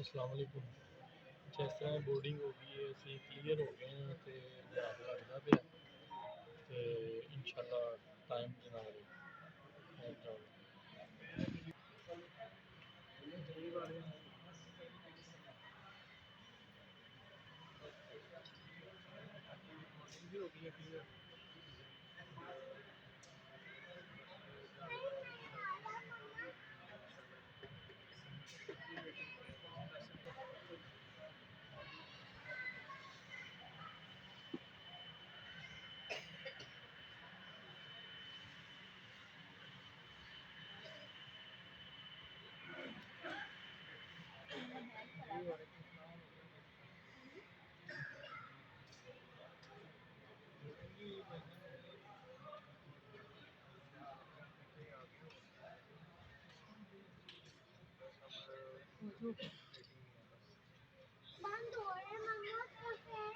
अस्सलाम वालेकुम। जिस तरह बोर्डिंग हो गई है असी क्लीयर हो गए हैं तो जहाज लगता पाया तो इंशाल्लाह टाइम के नाल पहुंच जाओगे। हो गई है क्लियर। बंद हो रहे मम्मा तो फिर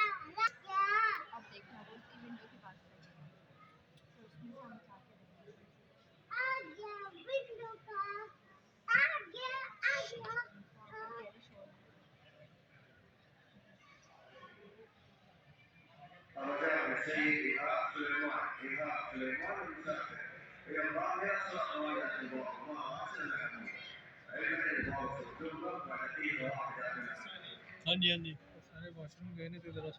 अब देखना वो उसी विंडो के पास रहेगा तो उसमें से हम उठा के देखेंगे आ गया विंडो का आ गया तेरे शोर में الرجاء بالسير إيقاف سليمان إيقاف سليمان المسافر ينبغي يصلح رواية البوق ما أحسن الحكم علما البوق الجملة ودقيقة واحدة منها हाँ जी सारे वॉशरूम गए ने तो जरा